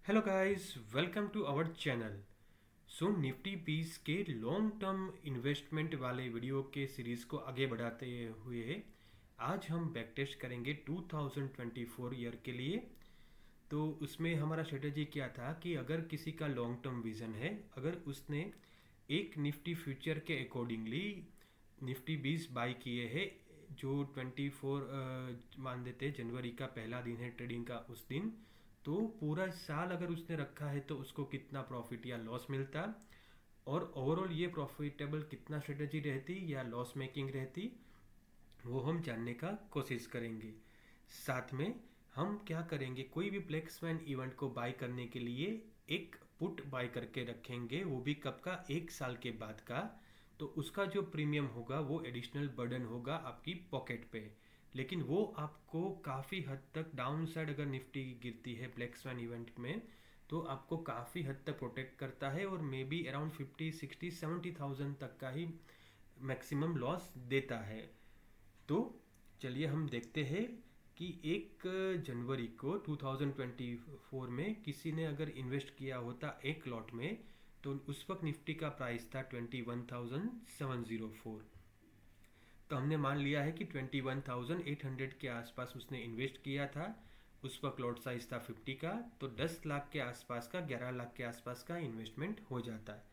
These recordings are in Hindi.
Hello guys, welcome to our channel. So Nifty 20 के लॉन्ग टर्म इन्वेस्टमेंट वाले वीडियो के सीरीज़ को आगे बढ़ाते हुए आज हम बैक टेस्ट करेंगे 2024 ईयर के लिए। तो उसमें हमारा स्ट्रेटेजी क्या था कि अगर किसी का लॉन्ग टर्म विज़न है, अगर उसने एक निफ्टी फ्यूचर के अकॉर्डिंगली निफ्टी 20 बाई किए हैं जो 24 मान लेते जनवरी का पहला दिन है ट्रेडिंग का, उस दिन तो पूरा साल अगर उसने रखा है तो उसको कितना प्रॉफिट या लॉस मिलता, और ओवरऑल ये प्रॉफिटेबल कितना स्ट्रेटेजी रहती या लॉस मेकिंग रहती, वो हम जानने का कोशिश करेंगे। साथ में हम क्या करेंगे, कोई भी ब्लैक स्वैन इवेंट को बाय करने के लिए एक पुट बाय करके रखेंगे, वो भी कब का, एक साल के बाद का। तो उसका जो प्रीमियम होगा वो एडिशनल बर्डन होगा आपकी पॉकेट पे, लेकिन वो आपको काफ़ी हद तक डाउन साइड अगर निफ्टी गिरती है ब्लैक स्वैन इवेंट में तो आपको काफ़ी हद तक प्रोटेक्ट करता है, और मे बी अराउंड 50 60 70 थाउजेंड तक का ही मैक्सिमम लॉस देता है। तो चलिए हम देखते हैं कि 1 जनवरी को 2024 में किसी ने अगर इन्वेस्ट किया होता एक लॉट में, तो उस वक्त निफ्टी का प्राइस था 21,704। तो हमने मान लिया है कि 21,800 के आसपास उसने इन्वेस्ट किया था। उस वक्त लॉट साइज था 50 का, तो 10 लाख के आसपास का, 11 लाख के आसपास का इन्वेस्टमेंट हो जाता है।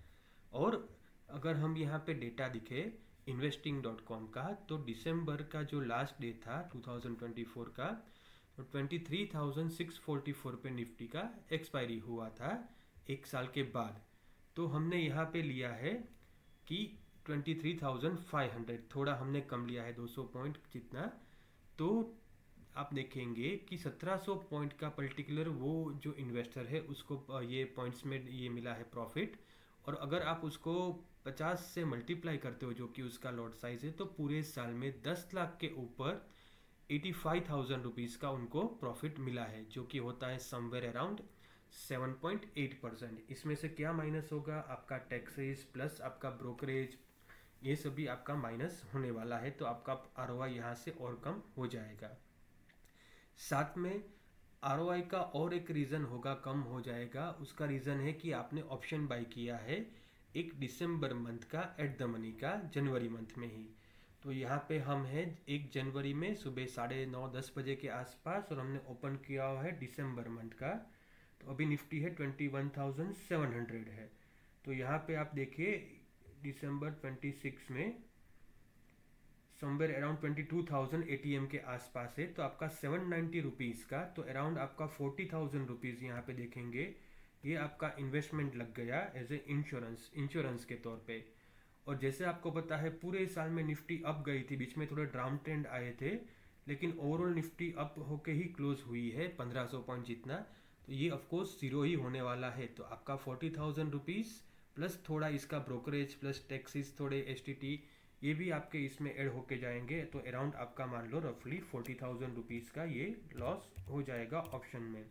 और अगर हम यहाँ पे डेटा दिखे investing.com का, तो दिसंबर का जो लास्ट डे था 2024 का, तो 23,644 पे निफ्टी का एक्सपायरी हुआ था एक साल के बाद। तो हमने यहाँ पे लिया है कि 23,500, थोड़ा हमने कम लिया है 200 पॉइंट जितना। तो आप देखेंगे कि 1700 पॉइंट का पर्टिकुलर वो जो इन्वेस्टर है उसको ये पॉइंट्स में ये मिला है प्रॉफिट। और अगर आप उसको 50 से मल्टीप्लाई करते हो जो कि उसका लॉट साइज है, तो पूरे साल में 10 लाख के ऊपर 85,000 रुपीज़ का उनको प्रॉफिट मिला है, जो कि होता है समवेयर अराउंड 7.8%। इसमें से क्या माइनस होगा, आपका टैक्सेस प्लस आपका ब्रोकरेज, ये सभी आपका माइनस होने वाला है, तो आपका आरओआई यहाँ से और कम हो जाएगा। साथ में आरओआई का और एक रीज़न होगा कम हो जाएगा, उसका रीज़न है कि आपने ऑप्शन बाय किया है एक दिसंबर मंथ का एट द मनी का जनवरी मंथ में ही। तो यहाँ पे हम हैं 1 जनवरी में सुबह 9:30 10 बजे के आसपास, और हमने ओपन किया हुआ है दिसंबर मंथ का। तो अभी निफ्टी है 21,700 है। तो यहाँ पे आप देखिए दिसंबर 26 में समवेयर अराउंड 22,000 एटीएम के आसपास है, तो आपका 790 रुपीज़ का, तो अराउंड आपका 40,000 रुपीज़ यहाँ पे देखेंगे ये आपका इन्वेस्टमेंट लग गया एज ए इंश्योरेंस के तौर पे। और जैसे आपको पता है पूरे साल में निफ्टी अप गई थी, बीच में थोड़े डाउन ट्रेंड आए थे, लेकिन ओवरऑल निफ्टी अप होके ही क्लोज हुई है 1500 पॉइंट जितना। तो ये ऑफकोर्स जीरो ही होने वाला है, तो आपका 40,000 रुपीज़ प्लस थोड़ा इसका ब्रोकरेज प्लस टैक्सेस थोड़े एसटीटी ये भी आपके इसमें ऐड होके जाएंगे, तो अराउंड आपका मान लो रफली 40,000 रुपीज़ का ये लॉस हो जाएगा ऑप्शन में।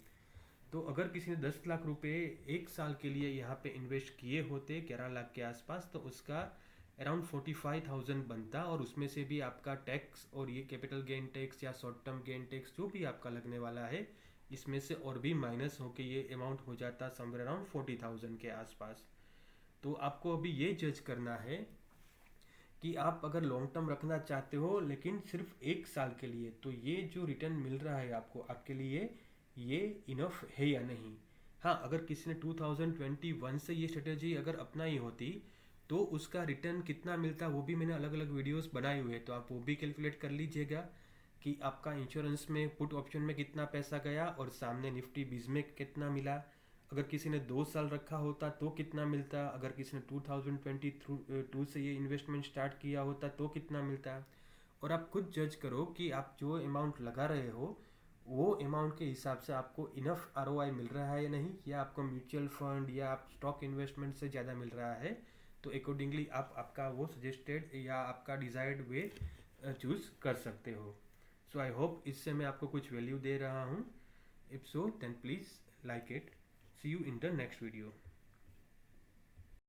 तो अगर किसी ने 10 लाख रुपए एक साल के लिए यहाँ पे इन्वेस्ट किए होते 11 लाख के आसपास, तो उसका अराउंड 45,000 बनता, और उसमें से भी आपका टैक्स और ये कैपिटल गेन टैक्स या शॉर्ट टर्म गेन टैक्स जो भी आपका लगने वाला है, इसमें से और भी माइनस होके ये अमाउंट हो जाता समवेयर अराउंड 40,000 के आसपास। तो आपको अभी ये जज करना है कि आप अगर लॉन्ग टर्म रखना चाहते हो लेकिन सिर्फ एक साल के लिए, तो ये जो रिटर्न मिल रहा है आपको आपके लिए ये इनफ है या नहीं। हाँ, अगर किसी ने 2021 से ये स्ट्रेटेजी अगर अपनाई होती तो उसका रिटर्न कितना मिलता, वो भी मैंने अलग अलग वीडियोस बनाए हुए हैं, तो आप वो भी कैलकुलेट कर लीजिएगा कि आपका इंश्योरेंस में पुट ऑप्शन में कितना पैसा गया और सामने निफ्टी बीज में कितना मिला। अगर किसी ने 2 साल रखा होता तो कितना मिलता, अगर किसी ने 2022 से ये इन्वेस्टमेंट स्टार्ट किया होता तो कितना मिलता। और आप खुद जज करो कि आप जो अमाउंट लगा रहे हो वो अमाउंट के हिसाब से आपको इनफ आरओआई मिल रहा है या नहीं, या आपको म्यूचुअल फंड या आप स्टॉक इन्वेस्टमेंट से ज़्यादा मिल रहा है। तो अकॉर्डिंगली आप आपका वो सजेस्टेड या आपका डिज़ायर्ड वे चूज़ कर सकते हो। सो आई होप इससे मैं आपको कुछ वैल्यू दे रहा हूँ। If so then please like it. See you in the next video.